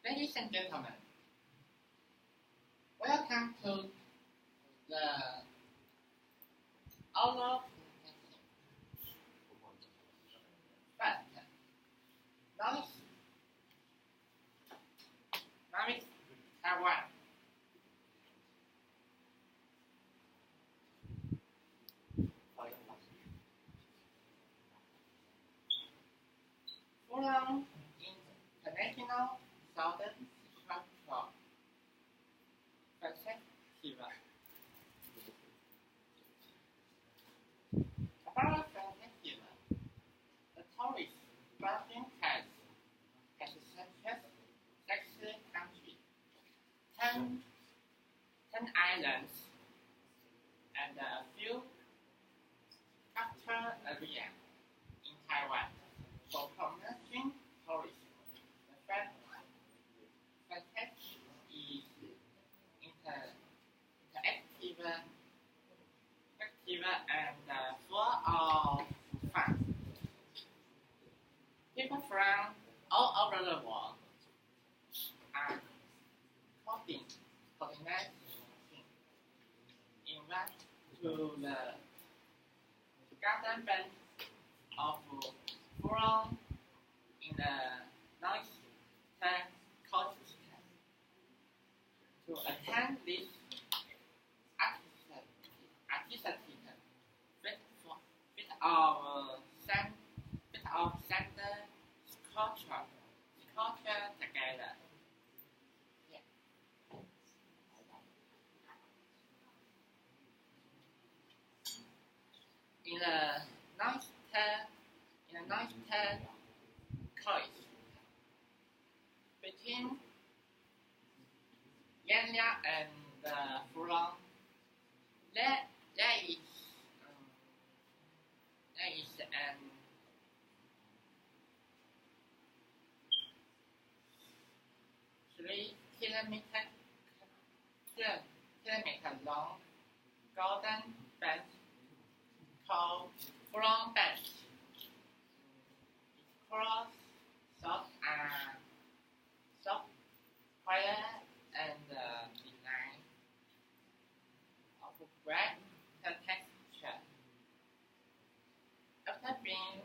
Ladies and gentlemen, welcome to the oral presentation. First, novice Taiwan. From international southern cultural perspective. About perspective, the tourist Belgium has such as 6 countries, 10 islands, and a few cultural areas in Taiwan for promoting tourism. The fact is interactive and full of fun. People from all over the world are coordinating invite to the garden band of Furon in the northern coast to attend this artistic bit of center sculpture together. Yeah. In the northern coast between Yanlia and Furon, there is an 3 kilometer long golden band called Furon Band. Its colors soft, quiet, and design of bright texture. After being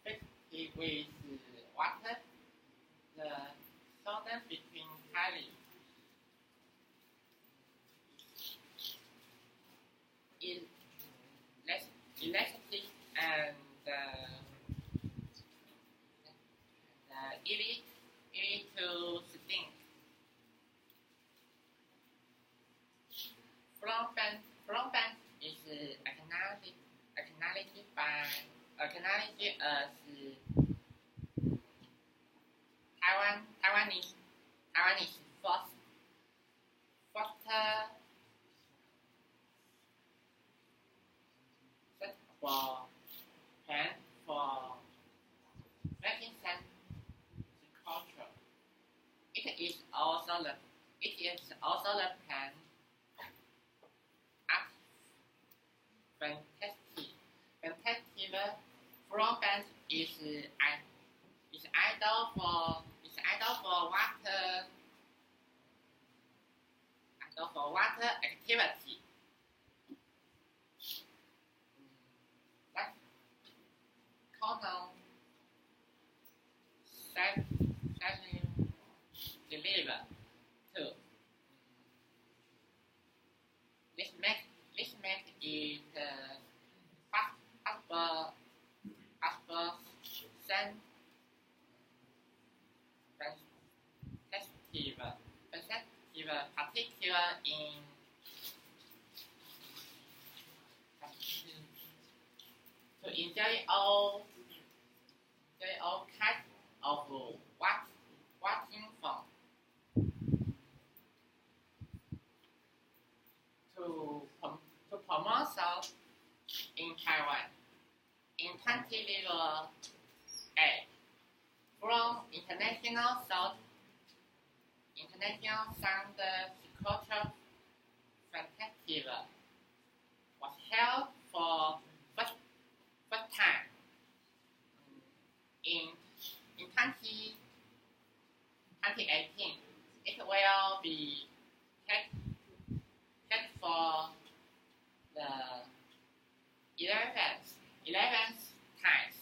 fixed with water, the solder between highly elastic and easy to sting. Front band is acknowledged as Taiwanese foster set for plan for making sense culture. It is also the plan at fantastic Front band is idle for water activity. That's Colonel deliver to. This make it particular in to enjoy all kinds of watching from to promote South in Taiwan in 2008 from International Sound Culture Festival was held for first time in 20 2018, it will be kept for the 11th times.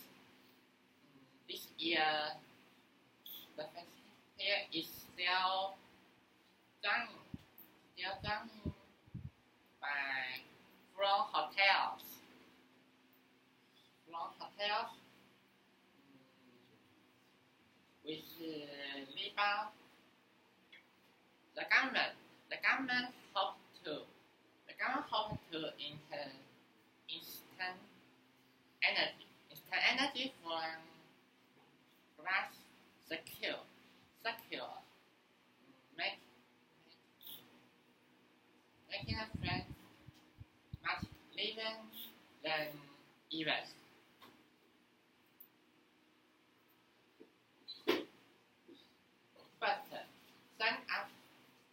This year, the festival is still done by from hotels. With Liban, the government hope to instant energy from plus secure, making a friend much living than US. But sun up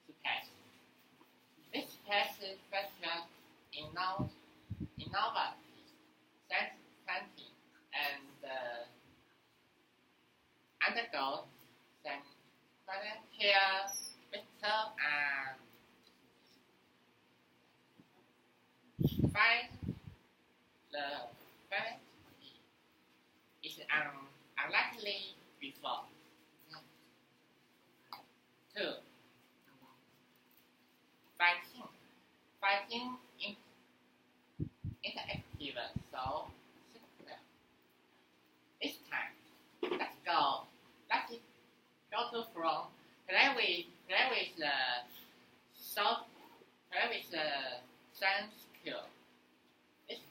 space. This space festival innovative science planting and undergo some volunteer better and find the planet is unlikely before. 2. Fighting interactive so simple. This time, let's go to from play with the sun skill. This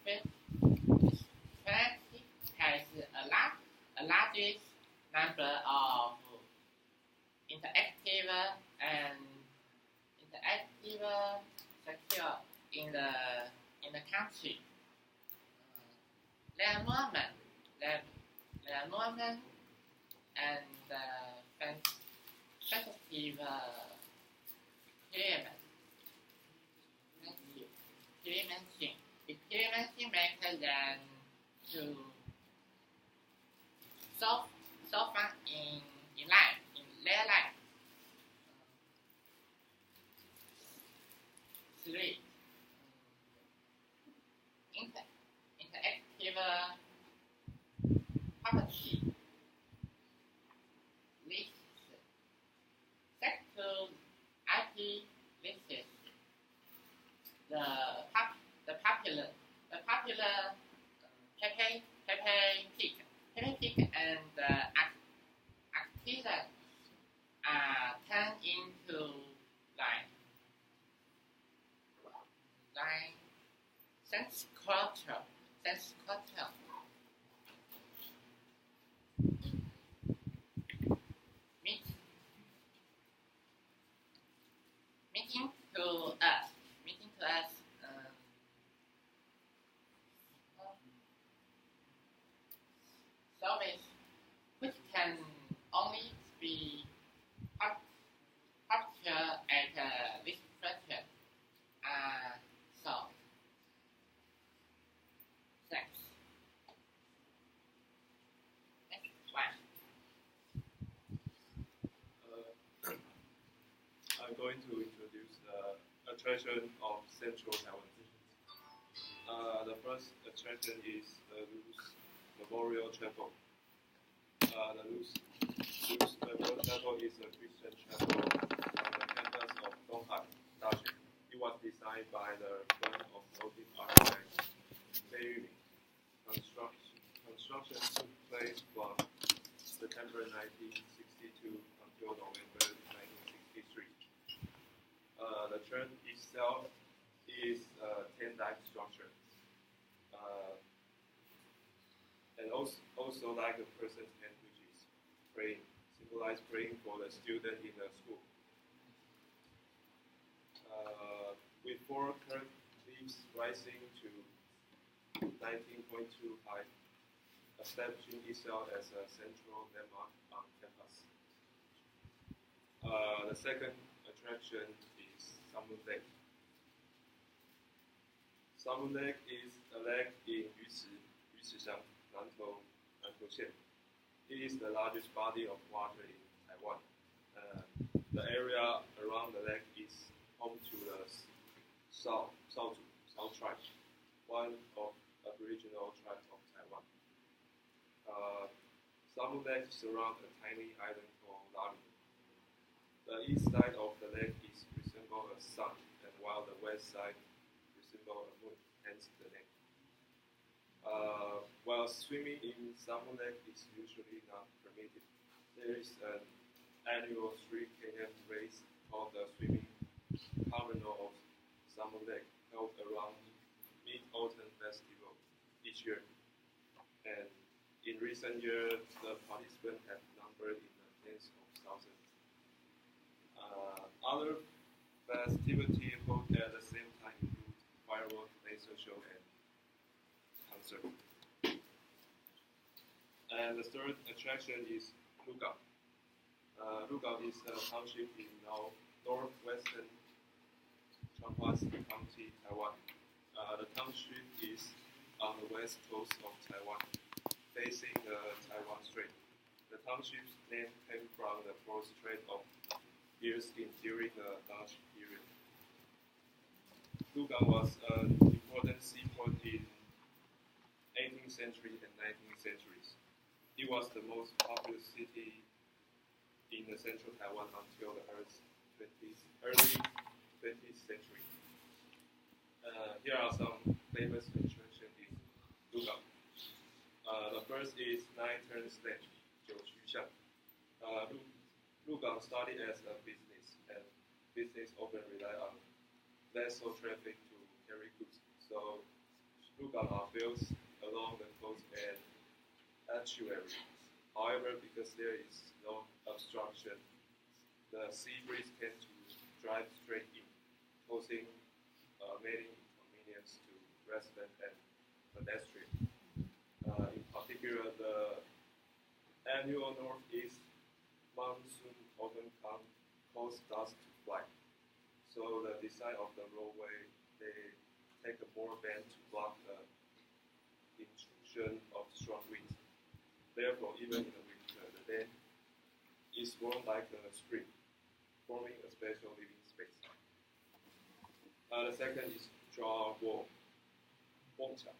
planet has a largest number of interactive secure in the country. Their movement and sensitive experimenting makes them to so fun in their life. 3. Interactive property lists. Set to IP lists. The popular Pepe Pig and artisans are turned into line sense culture. Meeting to us. Service which can only be captured at this function. So, thanks. Next one. I'm going to introduce the attraction of Central Taiwan. The first attraction is the Luz Memorial Chapel. The Luz Memorial Chapel is a Christian chapel on the campus of Donghai Dashi. It was designed by the firm of noted architect Bei Yuming. Construction took place from September 1962 until November 1963. The church itself is a 10-deck structure, and also like a person's hand, which is praying, symbolize praying for the student in the school. With 4 curved leaves rising to 19.2 height, establishing itself as a central landmark on campus. The second attraction is Samun Lake. Samun Lake is a lake in Yucixiang, Nantou县. It is the largest body of water in Taiwan. The area around the lake is home to the South tribe, one of Aboriginal tribes of Taiwan. Some lakes surround a tiny island called Lali. The east side of the lake is resemble a sun, and while the west side resemble a moon, hence the name. While swimming in Salmon Lake is usually not permitted, there is an annual 3 km race called the Swimming Carnival of Salmon Lake, held around Mid-Autumn Festival each year. And in recent years, the participants have numbered in the tens of thousands. Other festivities held at the same time include firework, laser show, and concert. And the third attraction is Lugao. Lugao is a township in northwestern Changhua County, Taiwan. The township is on the west coast of Taiwan, facing the Taiwan Strait. The township's name came from the Port Strait of years during the Dutch period. Lugao was an important seaport in 18th century and 19th centuries. It was the most populous city in the central Taiwan until the early 20th century. Here are some famous attractions in Lugao. The first is Nine-Turn Stage, 九曲巷. Lugao started as a business, and business often rely on vessel traffic to carry goods. So Lugao are built along the coast and estuary. However, because there is no obstruction, the sea breeze tends to drive straight in, causing many inconvenience to residents and pedestrians. In particular, the annual northeast monsoon often cause dust to fly. So the design of the roadway, they take a more bend to block the intrusion of strong winds. Therefore, even in the winter, the land is warm like a spring, forming a special living space. The second is draw wall, Wongcha.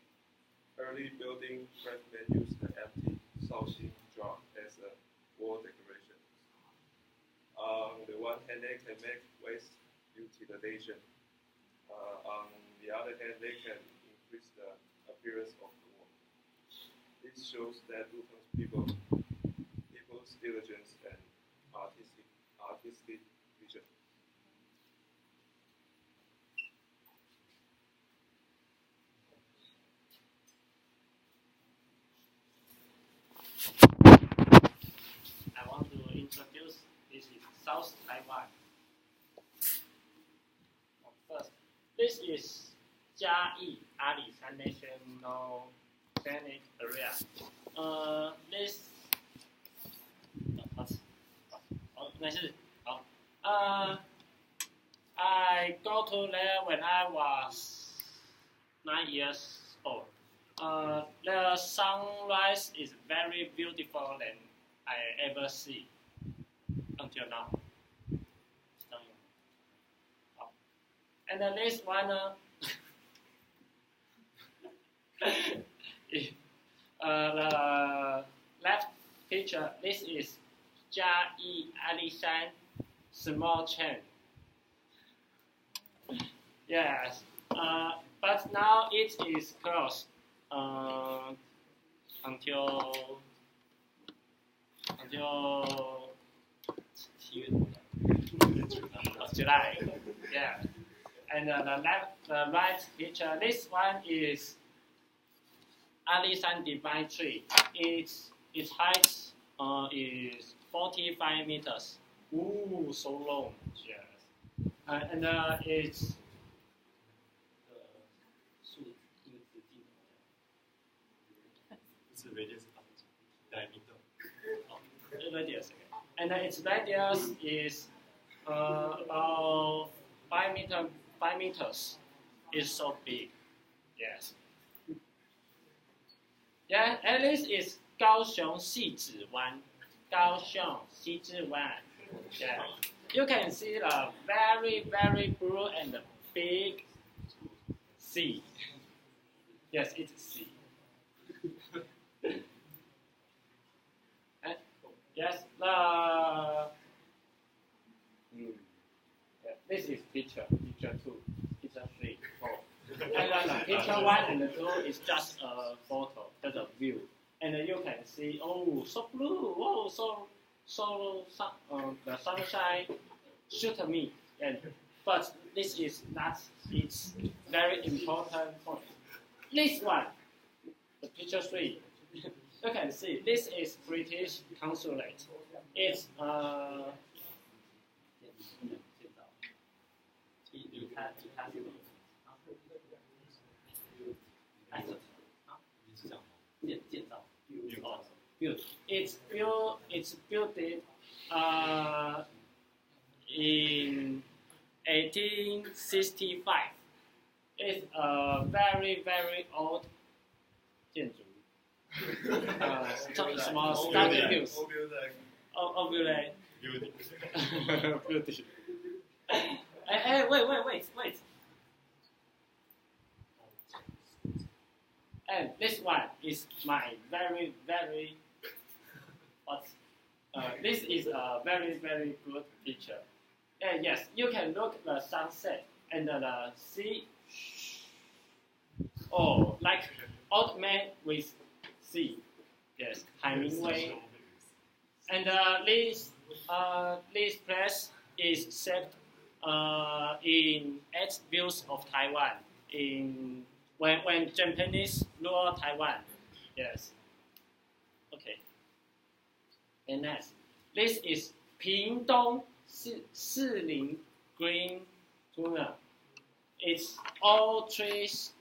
Early building craftsmen used the empty Shaoxing jar as a wall decoration. On the one hand, they can make waste utilization. On the other hand, they can increase the appearance of the wall. This shows that Wuhan's people's diligence and artistic vision. I want to introduce this is South Taiwan. First, this is Jiayi Alishan National Scenic Area. I go to there when I was 9 years old. The sunrise is very beautiful than I ever see until now. And the next one, the left picture, this is Jiayi Alishan small chain. Yes, but now it is closed until July. Yeah. And the right picture, this one is Alishan Divine Tree. Its height is 45 meters. Ooh, so long. Yes. And it's radius. And its radius is about 5 meters. It's so big. Yes. Yeah, and this is 高雄细子湾. 高雄细子湾. Yeah. You can see the very blue and big sea. Yes, it's sea. And yes, this is picture 2, picture 3, 4. And then the picture 1 and 2 is just a photo, just a view. And then you can see, oh, so blue, oh, the sunshine shoot me. But this is not its very important point. This one, the picture 3, you can see this is British consulate. It's It's built in 1865. It's a very old 建筑 small study views. Beauty. Hey, wait. And this one is my very this is a very good picture. And yes, you can look at the sunset and the sea. Oh, like old man with sea. Yes, Hemingway. And this place is set in 8 views of Taiwan when Japanese rule Taiwan. Yes. Okay. And next, this is Pingdong Siling Green Tuna. It's all trees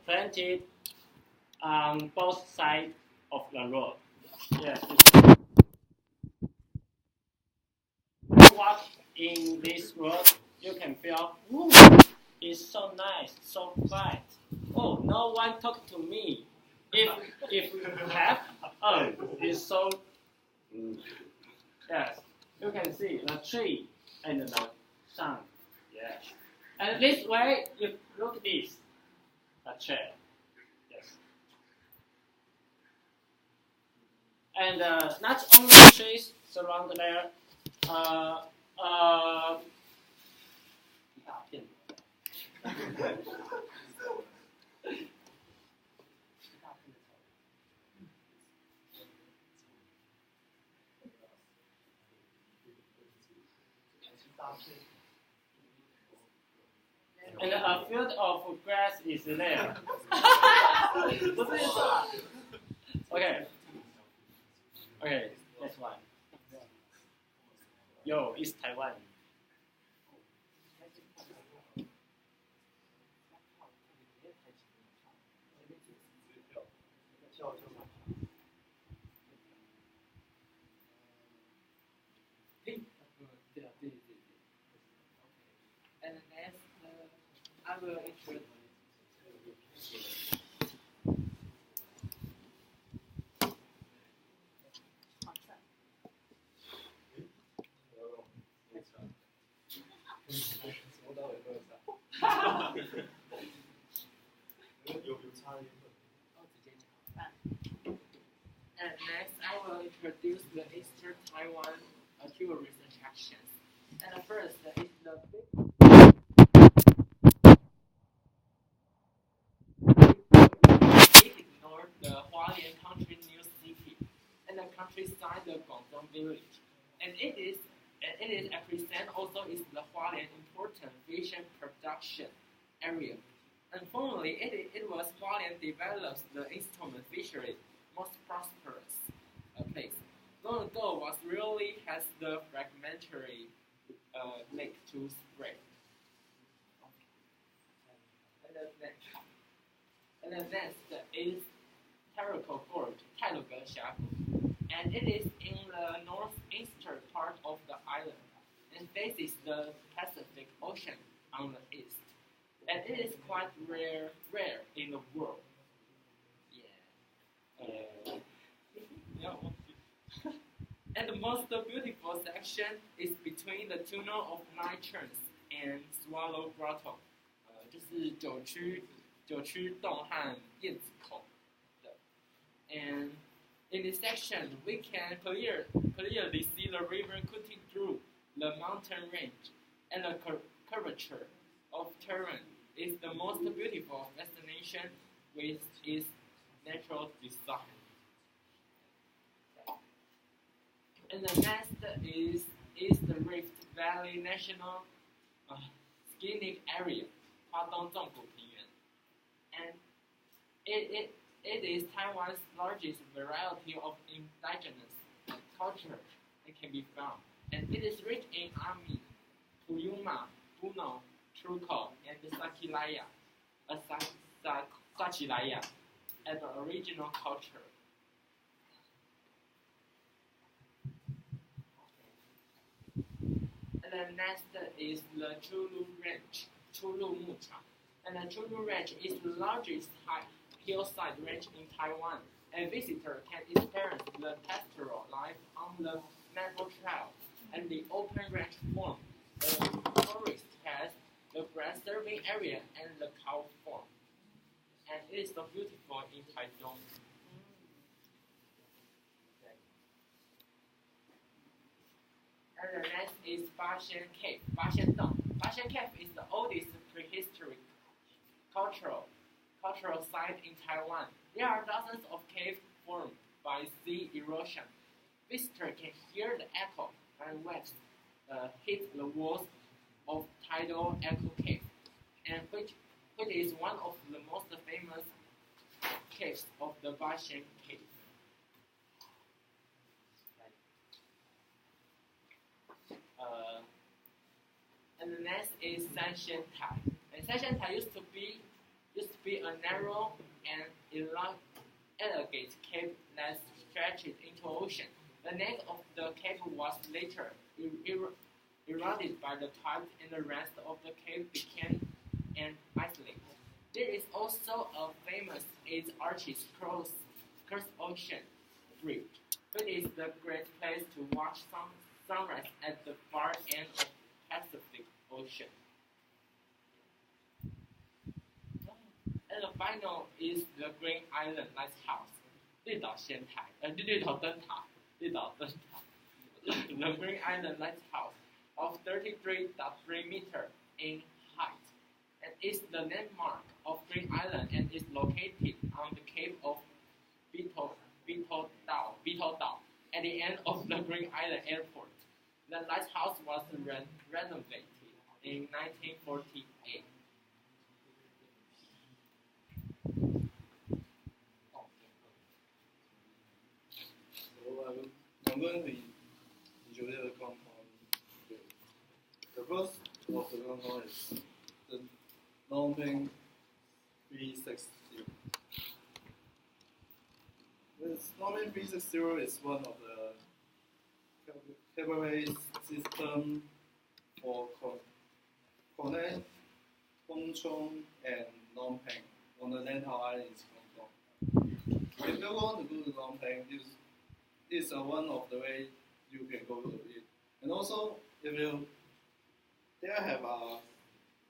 planted on both sides of the road. Yes. Walk in this road, you can feel, ooh, it's so nice, so quiet. Oh, no one talk to me. If you have, it's so. Yes, you can see the tree and the sun. Yes, and this way, you look at this, a chair. Yes, and not only trees surround there. And a field of grass is there. Okay, next one. Yo, it's Taiwan. And next, I will introduce. And next, I will introduce the Eastern Taiwan tourist attractions. And first is the big ignore the Hualien country new city and the countryside the Guangdong village. And it represent also is the Hualien important fishing production area. And formerly it was Hualien develops the instrument fishery most prosperous place. Long ago was really has the fragmentary lake to spread. And then next is Taroko Gorge, Tailuge Xiagu. And it is in the northeastern part of the island and faces the Pacific Ocean on the east. And it is quite rare in the world. Yeah. most beautiful section is between the tunnel of Nine Churns and Swallow Grotto， 就是九曲洞和燕子口的。And in this section, we can clearly see the river cutting through the mountain range, and the curvature of terrain is the most beautiful destination with its natural design. And the next is the Rift Valley National Scenic Area, 花东纵谷平原， and it is Taiwan's largest variety of indigenous culture that can be found, and it is rich in Ami, Puyuma, Puno, Truco, and Sakilaya, Sakilaya, as the original culture. And then next is the Chulu Range, Chulu Mucha. And the Chulu Range is the largest hillside range in Taiwan. A visitor can experience the pastoral life on the maple trail and the open range form. The forest has the grass serving area and the cow farm. And it is so beautiful in Taichung. And the next is Bashan Cave, Bashan Dong. Bashan Cave is the oldest prehistoric cultural site in Taiwan. There are dozens of caves formed by sea erosion. Visitors can hear the echo and waves hit the walls of tidal echo cave, and which is one of the most famous caves of the Bashan Cave. And the next is Sanshan Tai. And Sanshan Tai used to be a narrow and elegant cave that stretched into ocean. The neck of the cave was later eroded by the tide, and the rest of the cave became an islet. There is also a famous 8 arches cross ocean bridge, which is the great place to watch sunrise at the far end of Pacific Ocean. And the final is the Green Island Lighthouse, 绿岛仙台，绿岛灯塔。The Green Island Lighthouse of 33.3 meters in height, and is the landmark of Green Island and is located on the Cape of Beetle Dao at the end of the Green Island Airport. The lighthouse was renovated in 1948. I'm going to introduce the compound. The first of the compound is the Longping 360. This Longping 360 is one of the cabaret system for connect Hongchong and Longping on the Lantau Island in Hong Kong. If you want to go to Longping, this is one of the way you can go to it. And also, if you there have a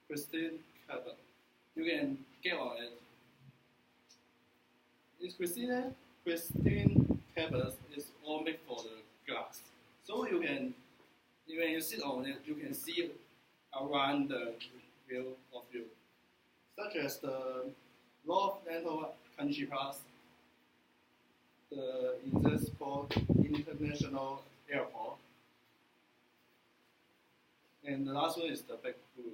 Christine cabin, you can get on it. This Christine cabin is all made for the glass, so you can when you sit on it, you can see around the view of you, such as the North Lantau Country Pass, the International Airport, and the last one is the Big Pool.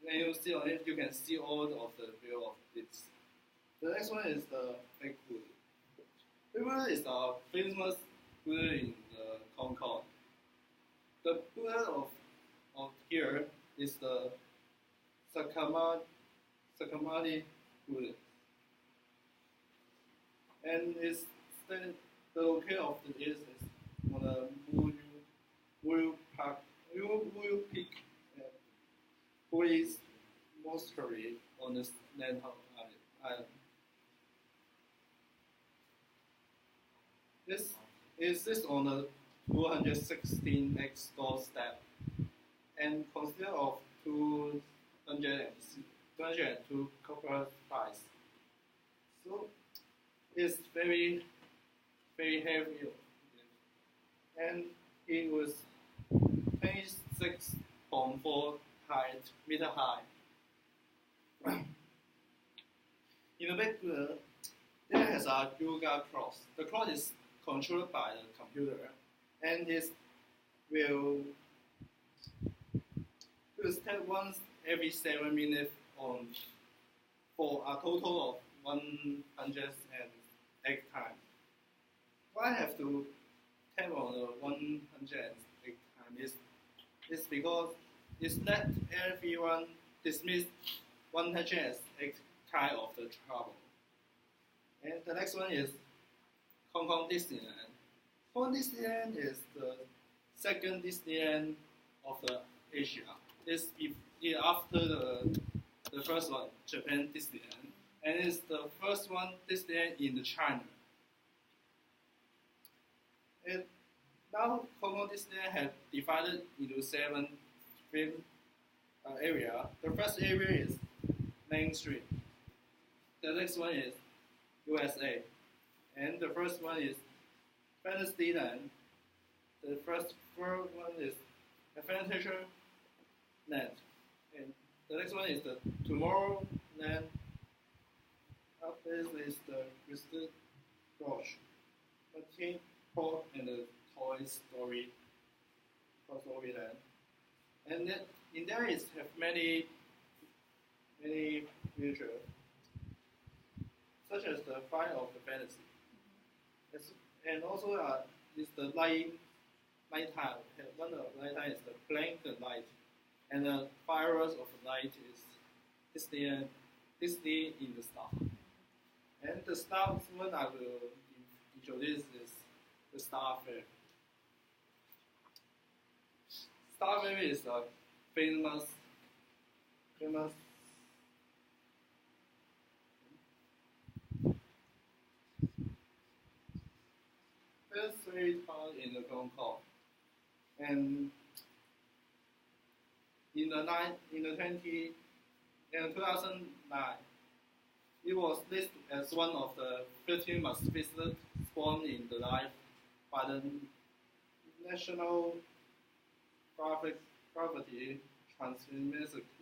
When you sit on it, you can see all of the view of this. The next one is the Big Pool. Big Pool is a famous pool in the Hong Kong. The pool of here is the Sakamani pool. And the location of the is on the Wuyu Peak Buddhist monastery on the Lantau Island. This on the 216 X doorstep and consists of 202 copper pies. So it's very, very heavy, and it was 26.4 meter high. In the back, there has a yoga cross. The cross is controlled by the computer, and it will step once every 7 minutes for a total of 108 times. Why I have to tap on the 108 times is because it's let everyone dismiss 108 kind of the trouble. And the next one is Hong Kong Disneyland. Hong Kong Disneyland is the second Disneyland of the Asia. It's after the first one, Japan Disneyland, and it's the first one Disneyland in China. And now Hong Kong Disneyland have divided into 7 areas. The first area is Main Street. The next one is USA, and the first one is Fantasyland. The third one is Adventure Land, and the next one is the Tomorrowland. After this is the Crystal Gorge, the Theme Park, and the Toy Story Land. And then in there is have many features, such as the Fire of the Fantasy. And also is the nighttime. One of the nighttime is the blanket light, and the fireworks of the night is Disney in the Star. And the Star one I will introduce is the Star Fair. Star Fair is a famous first three town in the Hong Kong, and in 2009, it was listed as one of the 15 most visited spots in the life by the National Property Transfer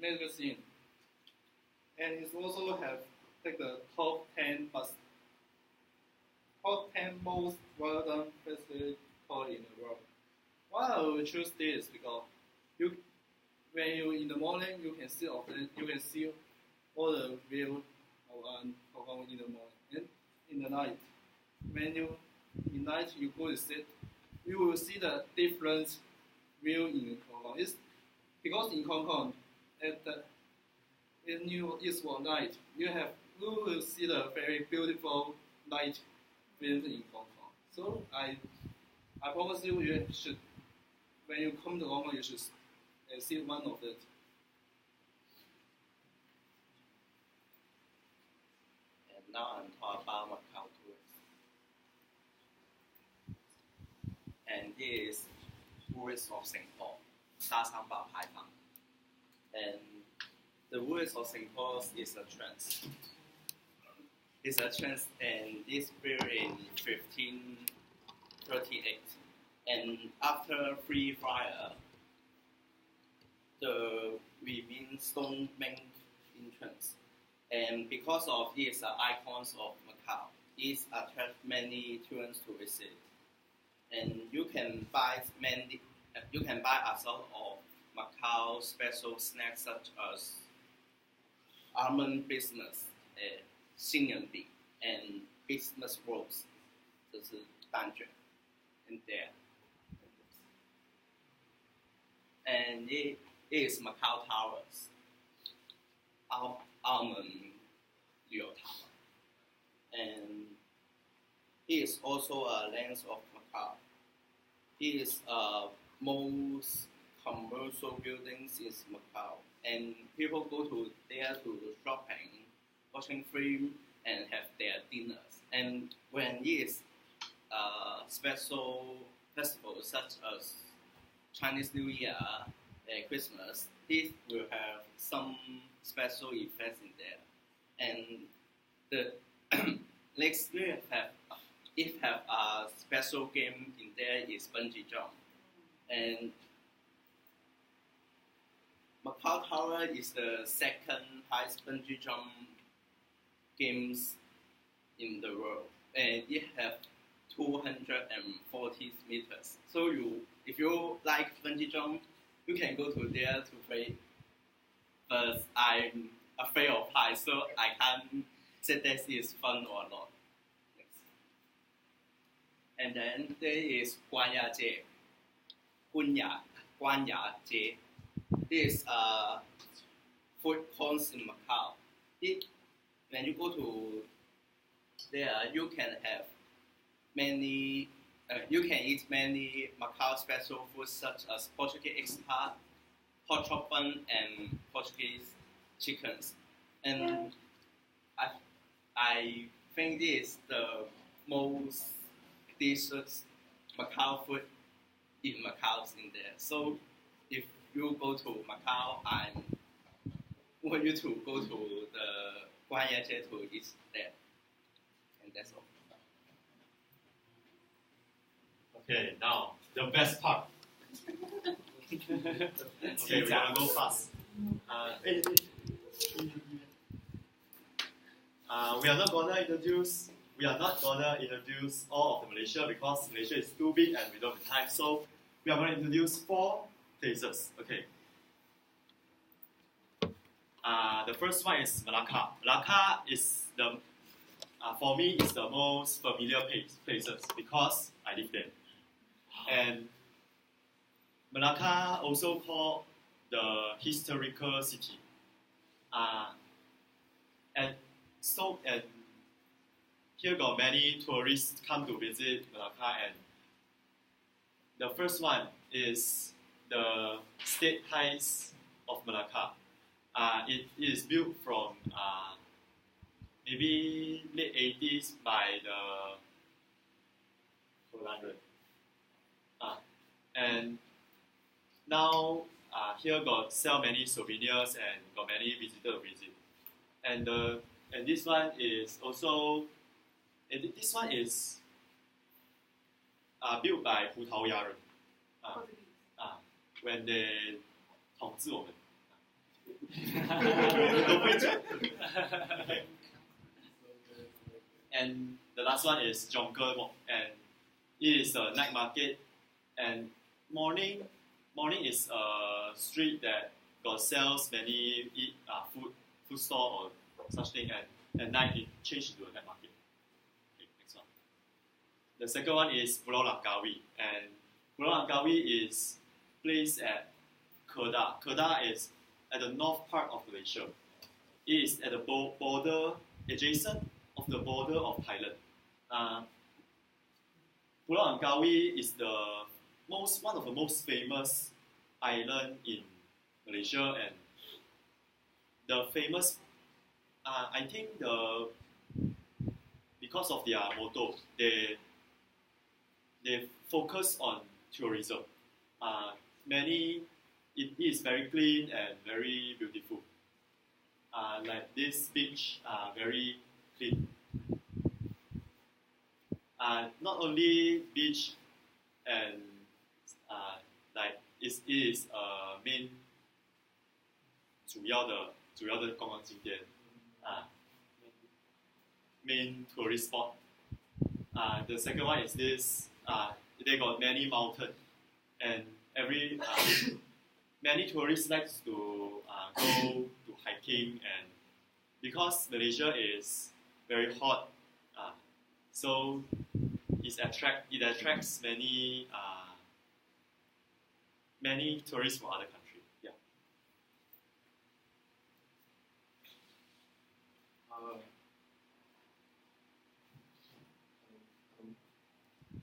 magazine, and it also have take the top 10 most well-done festival in the world. Why I will choose this because when you in the morning you can see all the view of Hong Kong in the morning, and in the night when you go to sleep, you will see the different view in Hong Kong. It's because in Hong Kong in Eastward night you will see the very beautiful night views in Hong Kong. So I promise you should, when you come to Hong Kong, you should see one of it. And now I'm talking about Macau tourists. And this is tourists of Singapore, 沙三巴牌坊. And the tourists of Singapore is a trend. It's a trend, and this built in 1538. And after Free Fire, the remain stone main entrance. And because of these icons of Macau, it attracts many tourists to visit. And you can buy a sort of Macau special snacks such as almond business, 杏仁饼 and business rolls, 这是蛋卷 and there. And it is Macau Towers, almond Leo Tower. And it is also a lens of Macau. It is most commercial buildings in Macau, and people go to there to shopping, watching film, and have their dinners. And when it is special festivals such as Chinese New Year and Christmas, these will have some special effects in there. And the next will have a special game in there is bungee jump. And Macau Tower is the second highest bungee jump games in the world, and it have 240 meters. So if you like bungee jump, you can go to there to play. But I'm afraid of heights, so I can't say that is fun or not. Next. And then there is Guanya Jie. This is food courts in Macau. When you go to there, you can have many. You can eat many Macau special foods such as Portuguese egg tart, hot chop bun, and Portuguese chickens. And I think this is the most delicious Macau food in Macau in there. So if you go to Macau, I want you to go to the Guanyaje to eat there. And that's all. Okay, now the best part. Okay, we're gonna go fast. We are not gonna introduce all of the Malaysia because Malaysia is too big and we don't have time. So we are going to introduce 4 places. Okay. The first one is Malacca. Malacca is for me is the most familiar places because I live there. And Malacca also called the historical city. And here got many tourists come to visit Malacca, and the first one is the State Heights of Malacca. It is built from maybe late 80s by the Holland. And now here got sell many souvenirs and got many visitors visit. And this one is also built by 葡萄牙人 when they 统治我们。And the last one is Jonker, and it is a night market. And morning is a street that got sells many food store or such thing, and at night it changed into a night market. Okay, next one. The second one is Pulau Langkawi, and Pulau Langkawi is placed at Kedah. Kedah is at the north part of Malaysia. It is at the border, adjacent of the border of Thailand. Pulau Langkawi is one of the most famous island in Malaysia, and the famous, I think because of their motto, they focus on tourism. It is very clean and very beautiful. Like this beach, very clean. Not only beach and like it is main 主要的观光景点main tourist spot. The second one is this. They got many mountains, and many tourists like to go to hiking, and because Malaysia is very hot, so it attracts many tourists from other countries. Yeah.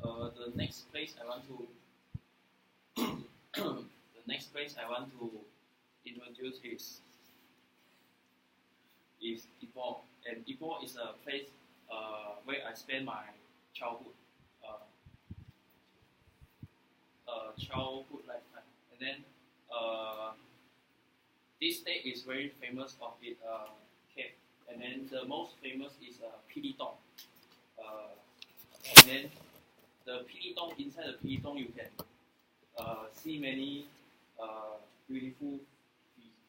The next place I want to introduce is Ipoh, and Ipoh is a place where I spent my childhood. childhood lifetime. And then this state is very famous of its cave. And then the most famous is Pilitong. And then the Pilitong, inside the Pilitong you can see many beautiful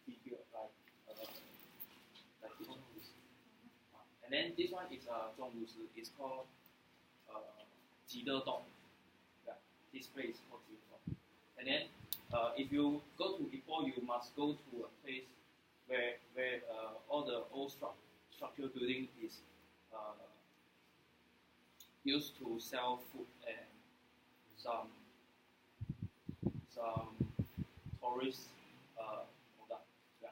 figures like this one. And then this one is Zhonglushi. It's called Jidedong. Yeah, this place is called Jidedong. And then if you go to Ipoh, you must go to a place where all the old structural building is used to sell food and some tourist product. Yeah.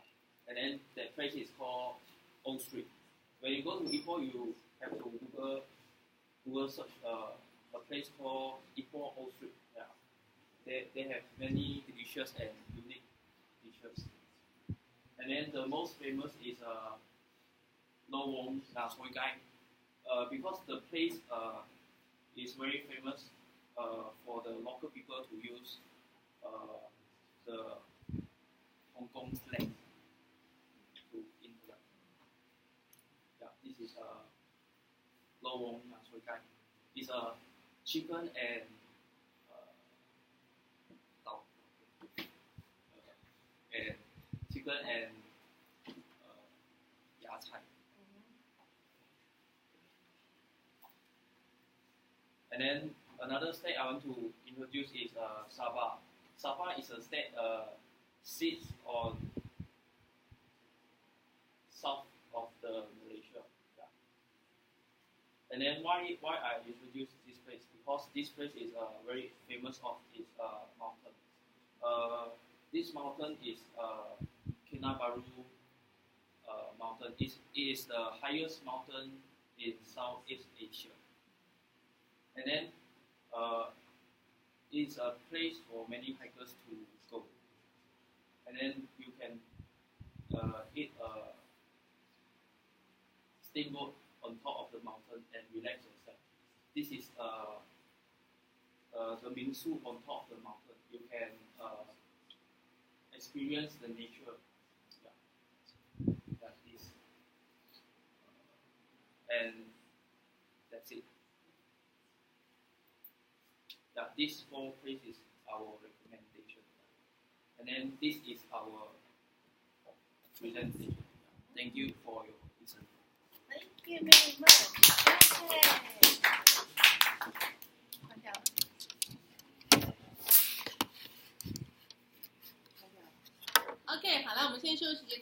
And then that place is called Old Street. When you go to Ipoh, you have to Google search a place called Ipoh Old Street. Yeah. They have many delicious and unique dishes. And then the most famous is Lowong Nasoi Gai. Because the place is very famous for the local people to use the Hong Kong slang to interact. Yeah, this is Lowong Nasoi Gai. It's a chicken and chicken and yacai. And then another state I want to introduce is Sabah. Sabah is a state sits on south of the Malaysia. Yeah. And then why I introduce this place? Because this place is very famous of its mountain. This mountain is Kinabalu mountain. It is the highest mountain in Southeast Asia. And then it's a place for many hikers to go. And then you can eat a steamboat on top of the mountain and relax yourself. This is the Mingsu on top of the mountain. You can experience the nature. Yeah. That is, and that's it. Yeah, these 4 places our recommendation. And then this is our presentation. Thank you for your listening. Thank you very much. OK， 好了，我们先休息。